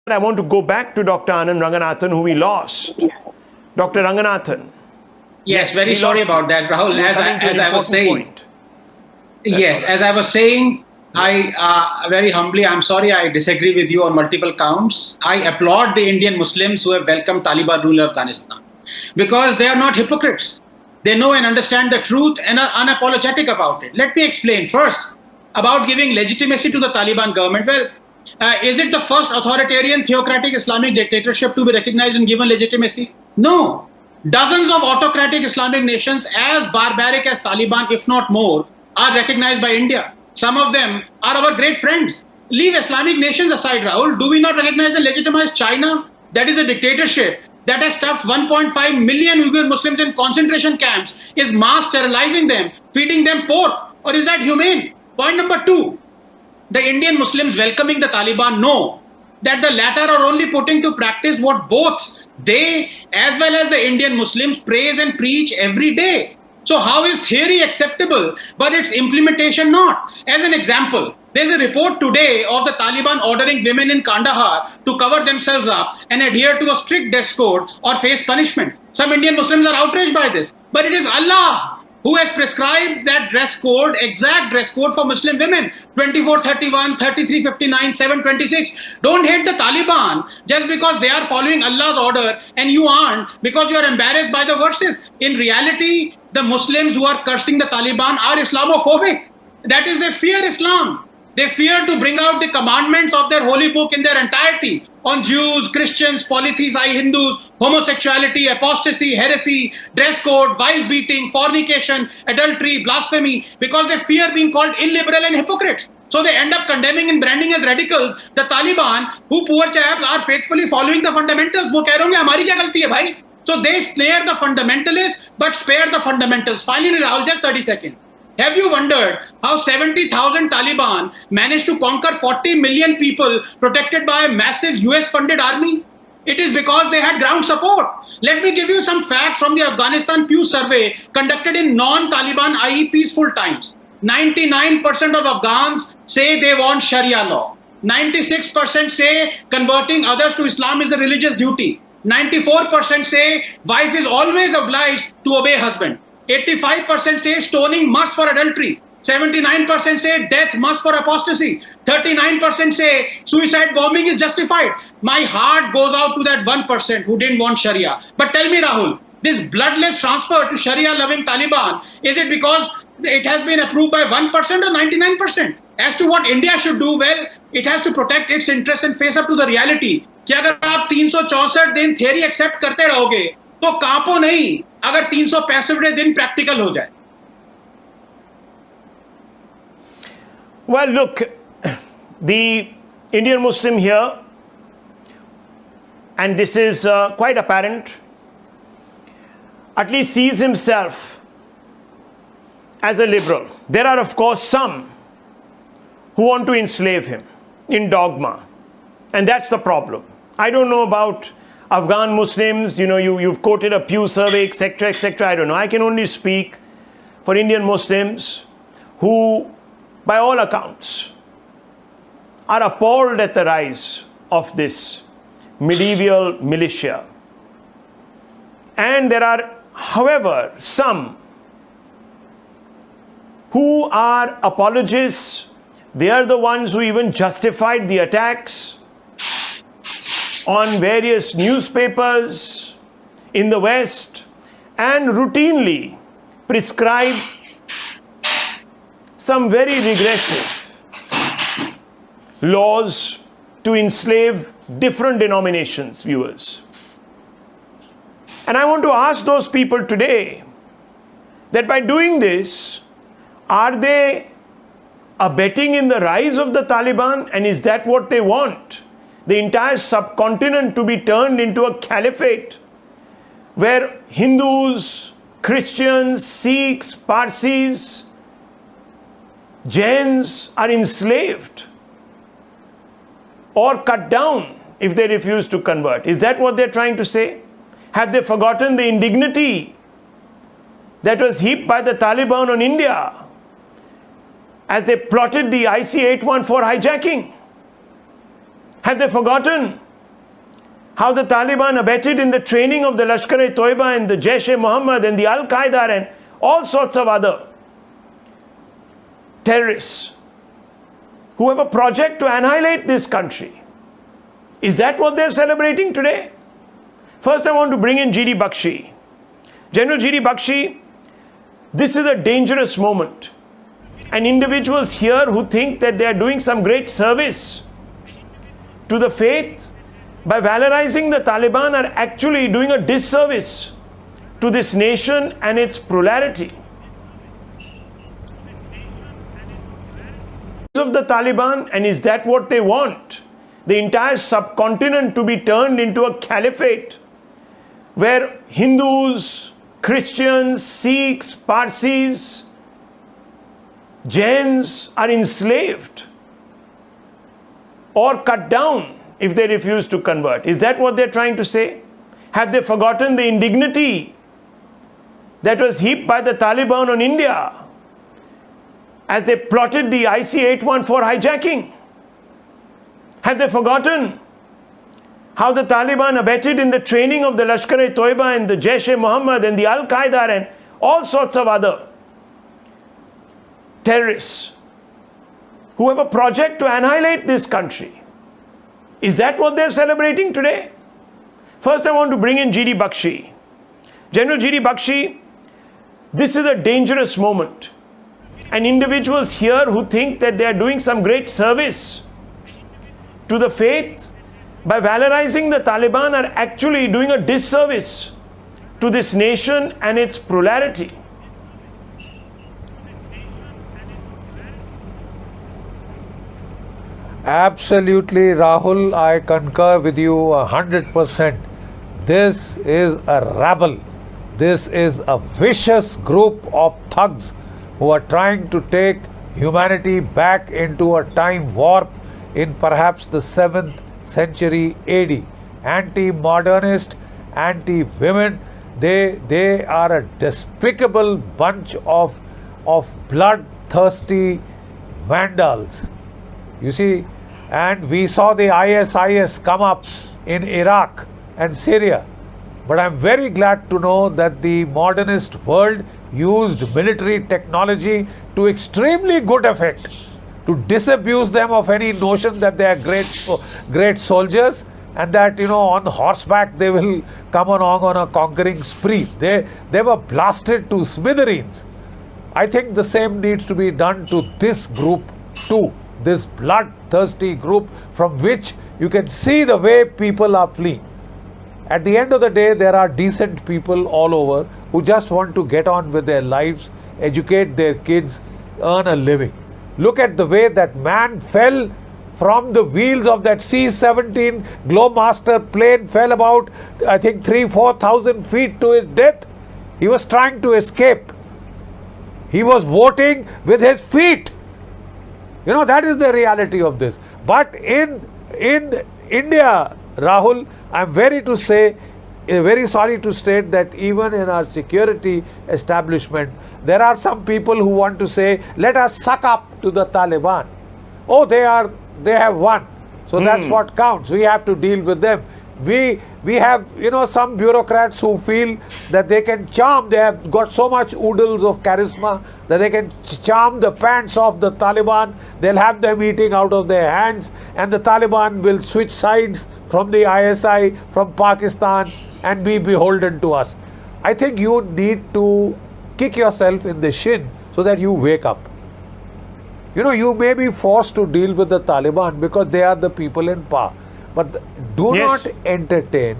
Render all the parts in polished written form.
I want to go back to Dr. Anand Ranganathan, who we lost. Dr. Ranganathan. Yes, very sorry about that, Rahul. As I was saying, yes, as I was saying, I very humbly, I'm sorry, I disagree with you on multiple counts. I applaud the Indian Muslims who have welcomed Taliban rule of Afghanistan because they are not hypocrites. They know and understand the truth and are unapologetic about it. Let me explain first about giving legitimacy to the Taliban government. Well, is it the first authoritarian theocratic Islamic dictatorship to be recognized and given legitimacy? No. Dozens of autocratic Islamic nations as barbaric as Taliban, if not more, are recognized by India. Some of them are our great friends. Leave Islamic nations aside, Rahul. Do we not recognize and legitimize China? That is a dictatorship that has stuffed 1.5 million Uyghur Muslims in concentration camps, is mass sterilizing them, feeding them pork. Or is that humane? Point number two, the Indian Muslims welcoming the Taliban know that the latter are only putting to practice what both they as well as the Indian Muslims praise and preach every day. So how is theory acceptable but its implementation not? As an example, there's a report today of the Taliban ordering women in Kandahar to cover themselves up and adhere to a strict dress code or face punishment. Some Indian Muslims are outraged by this, but it is Allah who has prescribed that dress code, exact dress code for Muslim women, 2431, 3359, 726. Don't hate the Taliban just because they are following Allah's order and you aren't, because you are embarrassed by the verses. In reality, the Muslims who are cursing the Taliban are Islamophobic. That is, they fear Islam. They fear to bring out the commandments of their holy book in their entirety on Jews, Christians, polytheistic Hindus, homosexuality, apostasy, heresy, dress code, wife beating, fornication, adultery, blasphemy, because they fear being called illiberal and hypocrites. So they end up condemning and branding as radicals the Taliban, who poor chaps are faithfully following the fundamentals. वो कह रहे होंगे हमारी क्या गलती है भाई? So they snare the fundamentalists but spare the fundamentals. Finally, Rahul, just 30 seconds. Have you wondered how 70,000 Taliban managed to conquer 40 million people protected by a massive US-funded army? It is because they had ground support. Let me give you some facts from the Afghanistan Pew survey conducted in non-Taliban IE peaceful times. 99% of Afghans say they want Sharia law. 96% say converting others to Islam is a religious duty. 94% say wife is always obliged to obey husband. 85% say stoning must for adultery. 79% say death must for apostasy. 39% say suicide bombing is justified. My heart goes out to that 1% who didn't want Sharia. But tell me, Rahul, this bloodless transfer to Sharia-loving Taliban, is it because it has been approved by 1% or 99%? As to what India should do, well, it has to protect its interests and face up to the reality. कि अगर आप 364 दिन theory accept करते रहोगे, तो कांपो नहीं अगर 365 दिन प्रैक्टिकल हो जाए. Well, look, the Indian Muslim here, and this is quite apparent, at least sees himself as a liberal. There are, of course, some who want to enslave him in dogma, and that's the problem. I don't know about Afghan Muslims, you've quoted a Pew survey, etc., etc. I don't know. I can only speak for Indian Muslims who, by all accounts, are appalled at the rise of this medieval militia. And there are, however, some who are apologists. They are the ones who even justified the attacks on various newspapers in the West and routinely prescribe some very regressive laws to enslave different denominations, viewers. And I want to ask those people today that by doing this, are they abetting in the rise of the Taliban, and is that what they want? The entire subcontinent to be turned into a caliphate where Hindus, Christians, Sikhs, Parsis, Jains are enslaved or cut down if they refuse to convert. Is that what they're trying to say? Have they forgotten the indignity that was heaped by the Taliban on India as they plotted the IC-814 hijacking? Have they forgotten how the Taliban abetted in the training of the Lashkar-e-Toiba and the Jaish-e-Mohammed and the Al-Qaeda and all sorts of other terrorists who have a project to annihilate this country. Is that what they're celebrating today? First, I want to bring in G.D. Bakshi. General G.D. Bakshi, this is a dangerous moment. And individuals here who think that they are doing some great service to the faith by valorizing the Taliban are actually doing a disservice to this nation and its plurality. Of the Taliban, and is that what they want? The entire subcontinent to be turned into a caliphate where Hindus, Christians, Sikhs, Parsis, Jains are enslaved or cut down if they refuse to convert. Is that what they're trying to say? Have they forgotten the indignity that was heaped by the Taliban on India as they plotted the IC-814 hijacking? Have they forgotten how the Taliban abetted in the training of the Lashkar-e-Toiba and the Jaish-e-Mohammed and the Al-Qaeda and all sorts of other terrorists who have a project to annihilate this country? Is that what they're celebrating today? First, I want to bring in G.D. Bakshi. General G.D. Bakshi, this is a dangerous moment. And individuals here who think that they are doing some great service to the faith by valorizing the Taliban are actually doing a disservice to this nation and its plurality. Absolutely, Rahul, I concur with you 100%. This is a rabble. This is a vicious group of thugs who are trying to take humanity back into a time warp in perhaps the 7th century AD. Anti-modernist, anti-women, they are a despicable bunch of bloodthirsty vandals. You see, and we saw the ISIS come up in Iraq and Syria. But I'm very glad to know that the modernist world used military technology to extremely good effect to disabuse them of any notion that they are great soldiers and that, you know, on horseback they will come along on a conquering spree. They were blasted to smithereens. I think the same needs to be done to this group too, this bloodthirsty group from which you can see the way people are fleeing. At the end of the day, there are decent people all over who just want to get on with their lives, educate their kids, earn a living. Look at the way that man fell from the wheels of that C-17 Globemaster plane, fell about, I think, 3,000-4,000 feet to his death. He was trying to escape. He was voting with his feet. You know, that is the reality of this. But in India, Rahul, I'm very sorry to state that even in our security establishment, there are some people who want to say, let us suck up to the Taliban. Oh, they have won. So that's what counts. We have to deal with them. We have, you know, some bureaucrats who feel that they can charm, they have got so much oodles of charisma that they can charm the pants off the Taliban. They'll have them eating out of their hands and the Taliban will switch sides from the ISI, from Pakistan and be beholden to us. I think you need to kick yourself in the shin so that you wake up. You know, you may be forced to deal with the Taliban because they are the people in power. But do not entertain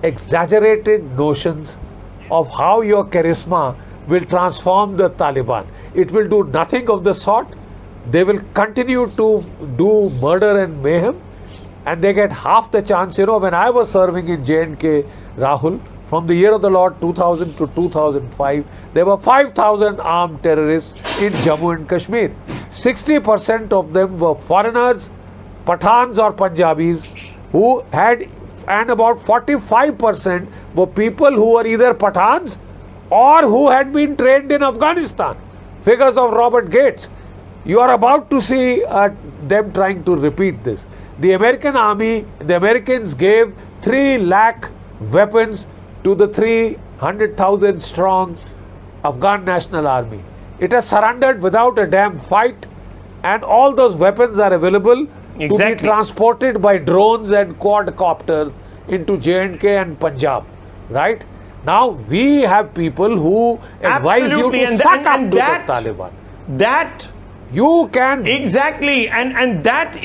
exaggerated notions of how your charisma will transform the Taliban. It will do nothing of the sort. They will continue to do murder and mayhem and they get half the chance. You know, when I was serving in J&K, Rahul, from the year of the Lord 2000 to 2005, there were 5,000 armed terrorists in Jammu and Kashmir. 60% of them were foreigners, Pathans or Punjabis, who had, and about 45% were people who were either Pathans or who had been trained in Afghanistan. Figures of Robert Gates. You are about to see them trying to repeat this. The American army, the Americans gave 3 lakh weapons to the 300,000 strong Afghan National Army. It has surrendered without a damn fight, and all those weapons are available to be Exactly. transported by drones and quadcopters into J&K and Punjab. Right? Now we have people who advise Absolutely, you to and suck up and to that- the Taliban. That You can exactly, and that is